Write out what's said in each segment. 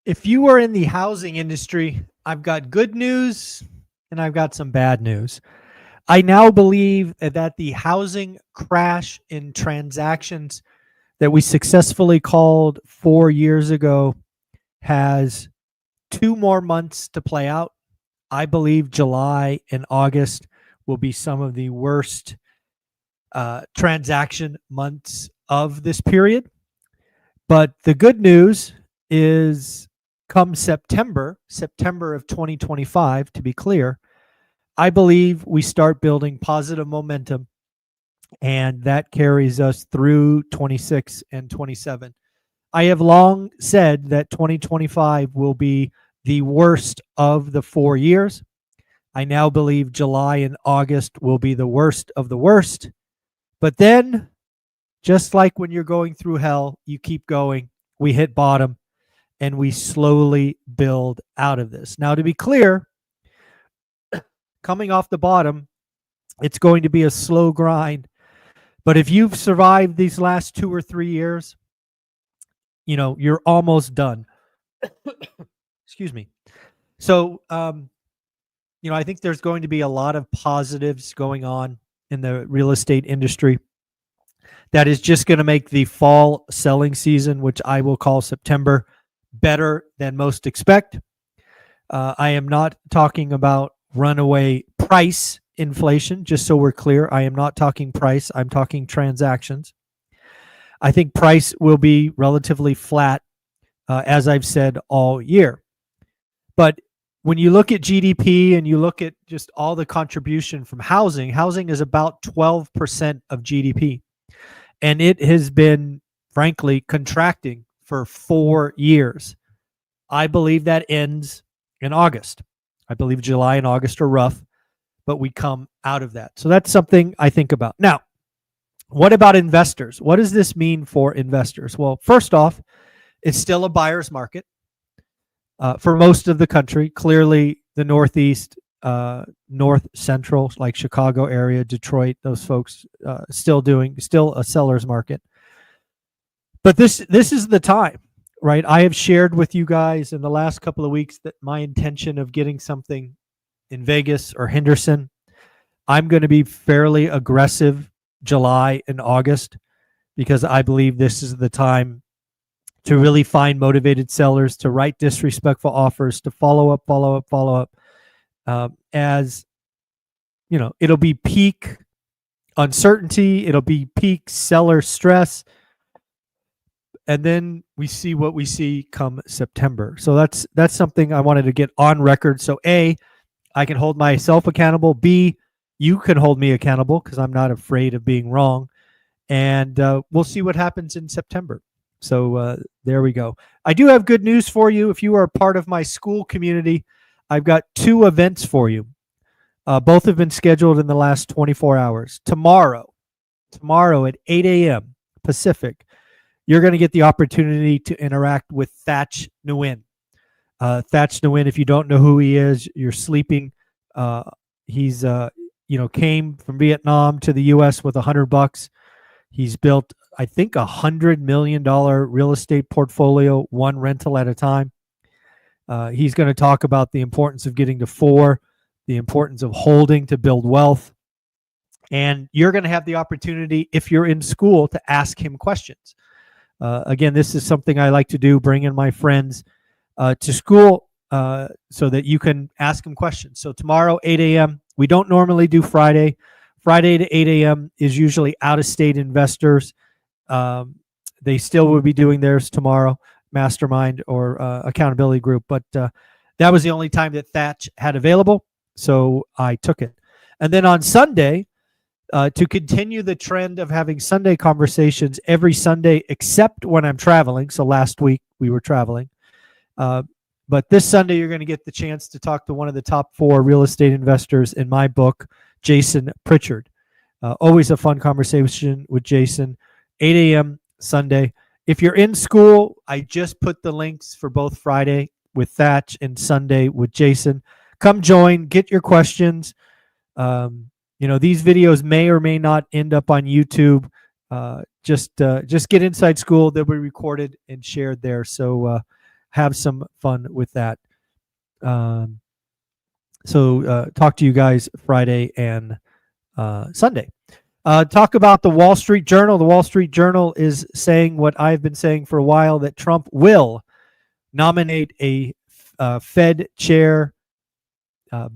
If you are in the housing industry, I've got good news and I've got some bad news. I now believe that the housing crash in transactions that we successfully called 4 years ago has 2 more months to play out. I believe July and August will be some of the worst transaction months of this period. But the good news is come September of 2025, to be clear, I believe we start building positive momentum, and that carries us through 26 and 27. I have long said that 2025 will be the worst of the 4 years. I now believe July and August will be the worst of the worst. But then, just like when you're going through hell, you keep going. We hit bottom and we slowly build out of this. Now, to be clear, coming off the bottom, it's going to be a slow grind. But if you've survived these last 2 or 3 years, you're almost done. Excuse me. So, I think there's going to be a lot of positives going on in the real estate industry that is just going to make the fall selling season, which I will call September, better than most expect. I am not talking about runaway price inflation, just so we're clear. I am not talking price. I'm talking transactions. I think price will be relatively flat, as I've said all year. But when you look at GDP and you look at just all the contribution from housing is about 12% of GDP. And it has been, frankly, contracting for 4 years. I believe that ends in August. I believe July and August are rough, but we come out of that. So that's something I think about. Now, what about investors? What does this mean for investors? Well, first off, it's still a buyer's market for most of the country. Clearly, the Northeast, North Central, like Chicago area, Detroit, those folks still a seller's market. But this is the time, right? I have shared with you guys in the last couple of weeks that my intention of getting something in Vegas or Henderson, I'm going to be fairly aggressive July and August because I believe this is the time to really find motivated sellers, to write disrespectful offers, to follow up. As it'll be peak uncertainty, it'll be peak seller stress, and then we see what we see come September. So that's something I wanted to get on record. So A, I can hold myself accountable. B, you can hold me accountable because I'm not afraid of being wrong. And we'll see what happens in September. So there we go. I do have good news for you. If you are part of my school community, I've got 2 events for you. Both have been scheduled in the last 24 hours. Tomorrow at 8 a.m. Pacific, you're going to get the opportunity to interact with Thach Nguyen. Thach Nguyen, if you don't know who he is, you're sleeping. He's came from Vietnam to the U.S. with $100. He's built, I think, $100 million real estate portfolio, one rental at a time. He's going to talk about the importance of getting to 4, the importance of holding to build wealth. And you're going to have the opportunity, if you're in school, to ask him questions. Again, this is something I like to do, bring in my friends to school so that you can ask him questions. So tomorrow, 8 a.m., we don't normally do Friday. Friday to 8 a.m. is usually out-of-state investors. They still will be doing theirs tomorrow, mastermind or accountability group. But that was the only time that Thach had available, so I took it. And then on Sunday, to continue the trend of having Sunday conversations every Sunday, except when I'm traveling. So last week we were traveling. But this Sunday, you're going to get the chance to talk to one of the top 4 real estate investors in my book, Jason Pritchard. Always a fun conversation with Jason, 8 a.m. Sunday. If you're in school, I just put the links for both Friday with Thach and Sunday with Jason. Come join, get your questions. These videos may or may not end up on YouTube. Just get Inside School. They'll be recorded and shared there. So have some fun with that. So talk to you guys Friday and Sunday. Talk about the Wall Street Journal. The Wall Street Journal is saying what I've been saying for a while, that Trump will nominate a Fed chair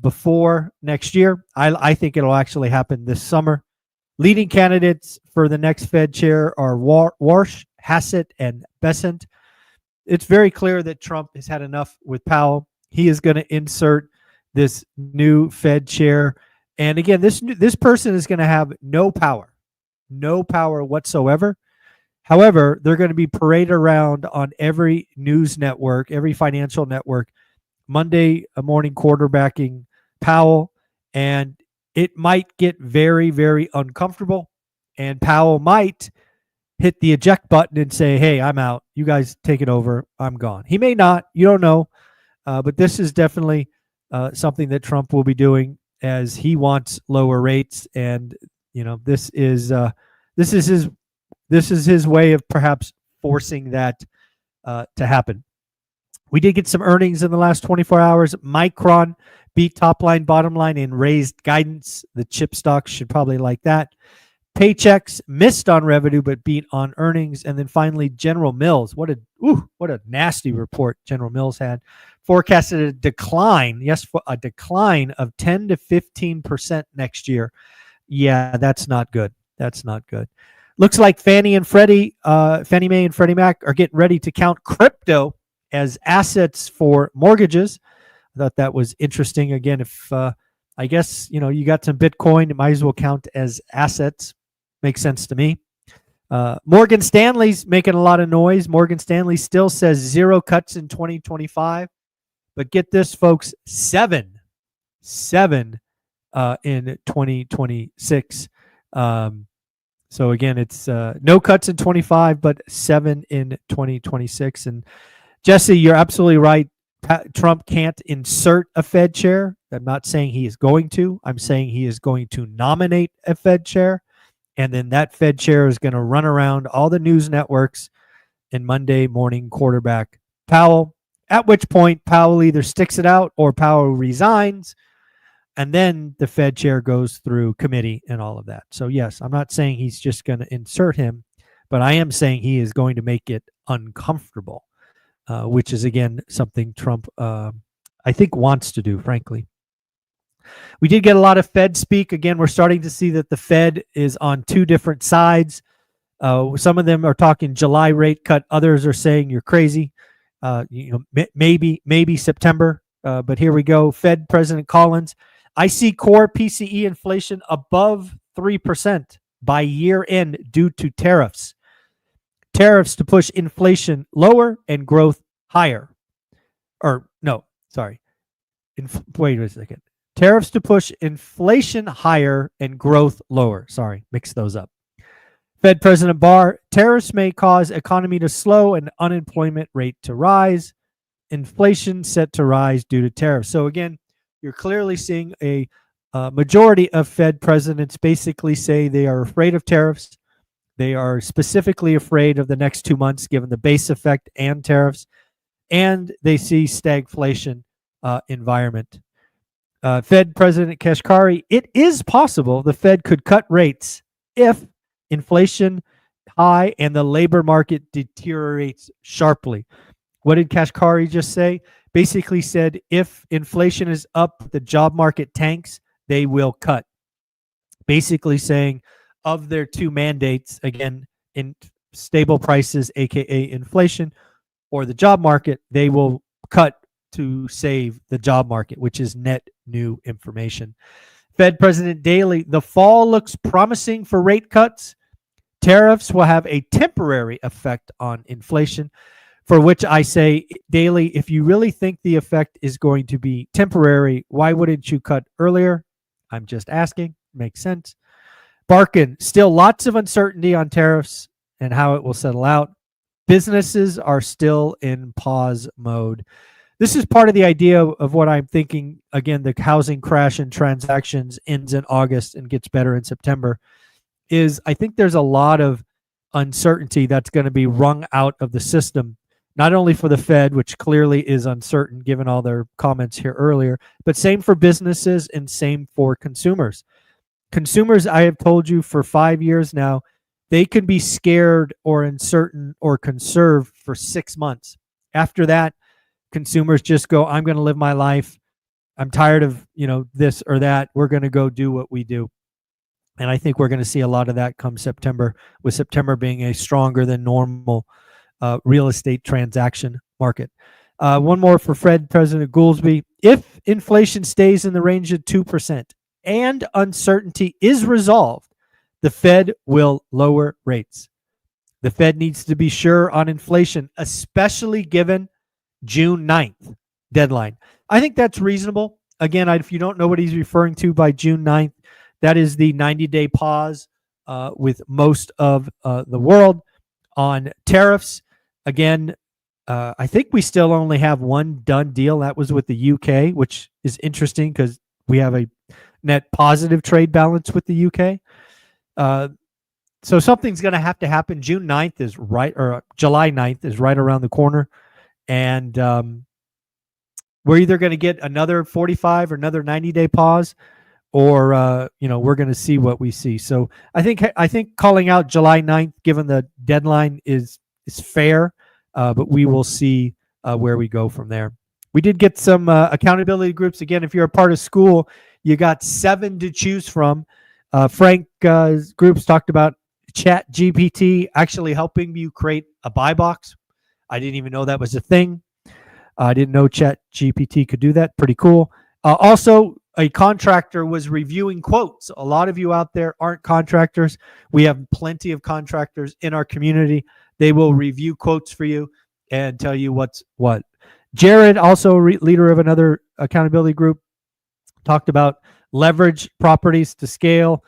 before next year. I think it'll actually happen this summer. Leading candidates for the next Fed chair are Warsh, Hassett, and Bessent. It's very clear that Trump has had enough with Powell. He is going to insert this new Fed chair. And again, this person is going to have no power whatsoever. However, they're going to be paraded around on every news network, every financial network, Monday morning quarterbacking Powell. And it might get very, very uncomfortable. And Powell might hit the eject button and say, hey, I'm out. You guys take it over. I'm gone. He may not. You don't know. But this is definitely something that Trump will be doing, as he wants lower rates. And, this is his way of perhaps forcing that to happen. We did get some earnings in the last 24 hours. Micron beat top line, bottom line, and raised guidance. The chip stocks should probably like that. Paychex missed on revenue but beat on earnings. And then finally, General Mills. What a nasty report General Mills had. Forecasted a decline, a decline of 10 to 15% next year. Yeah, that's not good. That's not good. Looks like Fannie Mae and Freddie Mac are getting ready to count crypto as assets for mortgages. I thought that was interesting. Again, if I guess you got some Bitcoin, it might as well count as assets. Makes sense to me. Morgan Stanley's making a lot of noise. Morgan Stanley still says 0 cuts in 2025, but get this, folks, seven in 2026. So again, it's no cuts in 25, but 7 in 2026. And Jesse, you're absolutely right. Trump can't insert a Fed chair. I'm not saying he is going to. I'm saying he is going to nominate a Fed chair. And then that Fed chair is going to run around all the news networks and Monday morning quarterback Powell, at which point Powell either sticks it out or Powell resigns. And then the Fed chair goes through committee and all of that. So yes, I'm not saying he's just going to insert him, but I am saying he is going to make it uncomfortable, which is, again, something Trump, I think, wants to do, frankly. We did get a lot of Fed speak. Again, we're starting to see that the Fed is on two different sides. Some of them are talking July rate cut. Others are saying you're crazy. Maybe September. But here we go. Fed President Collins. I see core PCE inflation above 3% by year end due to tariffs. Tariffs to push inflation lower and growth higher. Wait a second. Tariffs to push inflation higher and growth lower. Sorry, mix those up. Fed President Barr, tariffs may cause economy to slow and unemployment rate to rise. Inflation set to rise due to tariffs. So again, you're clearly seeing a majority of Fed presidents basically say they are afraid of tariffs. They are specifically afraid of the next 2 months, given the base effect and tariffs, and they see stagflation environment. Fed President Kashkari, it is possible the Fed could cut rates if inflation high and the labor market deteriorates sharply. What did Kashkari just say? Basically said if inflation is up, the job market tanks, they will cut. Basically saying of their two mandates, again, in stable prices, aka inflation, or the job market, they will cut to save the job market, which is net new information. Fed President Daly, the fall looks promising for rate cuts. Tariffs will have a temporary effect on inflation, for which I say, Daly, if you really think the effect is going to be temporary, why wouldn't you cut earlier? I'm just asking. Makes sense. Barkin, still lots of uncertainty on tariffs and how it will settle out. Businesses are still in pause mode. This is part of the idea of what I'm thinking. Again, the housing crash in transactions ends in August and gets better in September. Is I think there's a lot of uncertainty that's going to be wrung out of the system not only for the Fed, which clearly is uncertain given all their comments here earlier, but same for businesses and same for consumers. Consumers, I have told you for 5 years now, they can be scared or uncertain or conserved for 6 months. After that, consumers just go, I'm going to live my life. I'm tired of, this or that. We're going to go do what we do. And I think we're going to see a lot of that come September, with September being a stronger than normal real estate transaction market. One more for Fed President Goolsbee. If inflation stays in the range of 2% and uncertainty is resolved, the Fed will lower rates. The Fed needs to be sure on inflation, especially given June 9th deadline. I think that's reasonable. Again, if you don't know what he's referring to by June 9th, that is the 90-day pause with most of the world on tariffs. Again, I think we still only have one done deal. That was with the UK, which is interesting because we have a net positive trade balance with the UK. So something's going to happen. June 9th is right, or July 9th is right around the corner. And we're either going to get another 45 or another 90-day pause, or we're going to see what we see. So I think calling out July 9th, given the deadline, is fair, but we will see where we go from there. We did get some accountability groups. Again, if you're a part of school, you got 7 to choose from. Frank's groups talked about ChatGPT actually helping you create a buy box. I didn't even know that was a thing. I didn't know ChatGPT could do that. Pretty cool. Also, a contractor was reviewing quotes. A lot of you out there aren't contractors. We have plenty of contractors in our community. They will review quotes for you and tell you what's what. Jared, also leader of another accountability group, talked about leverage properties to scale.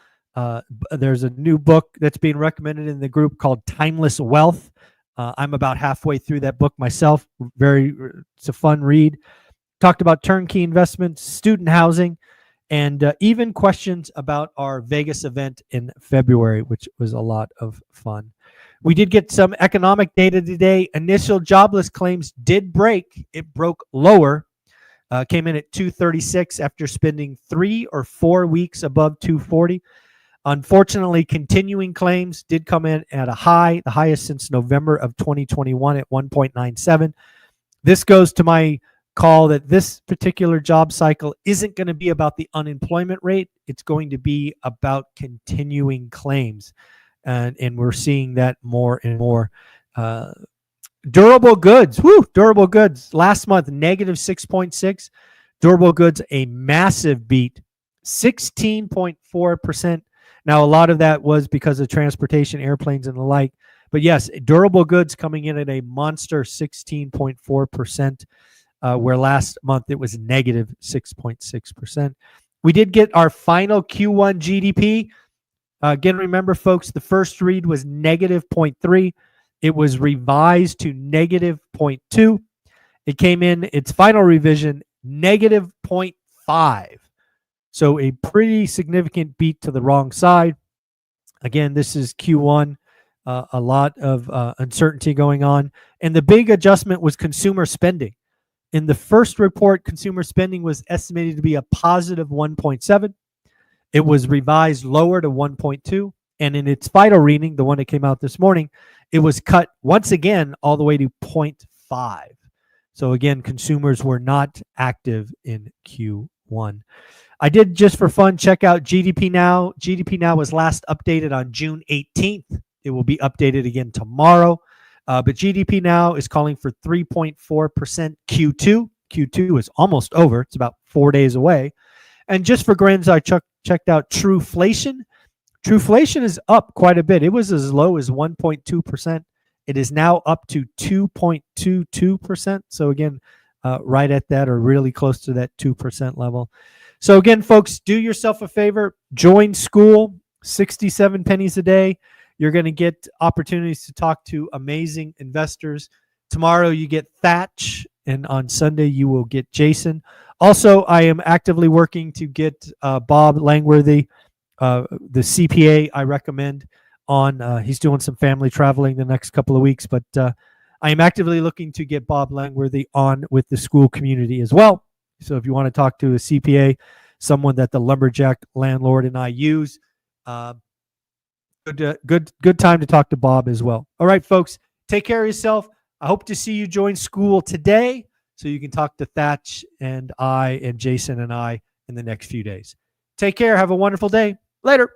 There's a new book that's being recommended in the group called Timeless Wealth. I'm about halfway through that book myself. It's a fun read. Talked about turnkey investments, student housing, and even questions about our Vegas event in February, which was a lot of fun. We did get some economic data today. Initial jobless claims did break. It broke lower. Came in at 236 after spending 3 or 4 weeks above 240. Unfortunately, continuing claims did come in at a high, the highest since November of 2021 at 1.97. This goes to my call that this particular job cycle isn't going to be about the unemployment rate. It's going to be about continuing claims. And we're seeing that more and more. Durable goods. Durable goods. Last month, negative 6.6. Durable goods, a massive beat, 16.4%. Now, a lot of that was because of transportation, airplanes, and the like. But yes, durable goods coming in at a monster 16.4%, where last month it was negative 6.6%. We did get our final Q1 GDP. Again, remember, folks, the first read was negative 0.3. It was revised to negative 0.2. It came in, its final revision, negative 0.5. So a pretty significant beat to the wrong side. Again, this is Q1. A lot of uncertainty going on. And the big adjustment was consumer spending. In the first report, consumer spending was estimated to be a positive 1.7. It was revised lower to 1.2. And in its final reading, the one that came out this morning, it was cut once again all the way to 0.5. So again, consumers were not active in Q1. I did, just for fun, check out GDP Now. GDP Now was last updated on June 18th. It will be updated again tomorrow. But GDP Now is calling for 3.4% Q2. Q2 is almost over. It's about 4 days away. And just for grins, I checked out Trueflation. Trueflation is up quite a bit. It was as low as 1.2%. It is now up to 2.22%. So again, right at that, or really close to that 2% level. So again, folks, do yourself a favor. Join school, 67 pennies a day. You're going to get opportunities to talk to amazing investors. Tomorrow you get Thatch, and on Sunday you will get Jason. Also, I am actively working to get Bob Langworthy, the CPA I recommend, on. He's doing some family traveling the next couple of weeks, but I am actively looking to get Bob Langworthy on with the school community as well. So if you want to talk to a CPA, someone that the lumberjack landlord and I use, good time to talk to Bob as well. All right, folks, take care of yourself. I hope to see you join school today so you can talk to Thatch and I and Jason and I in the next few days. Take care. Have a wonderful day. Later.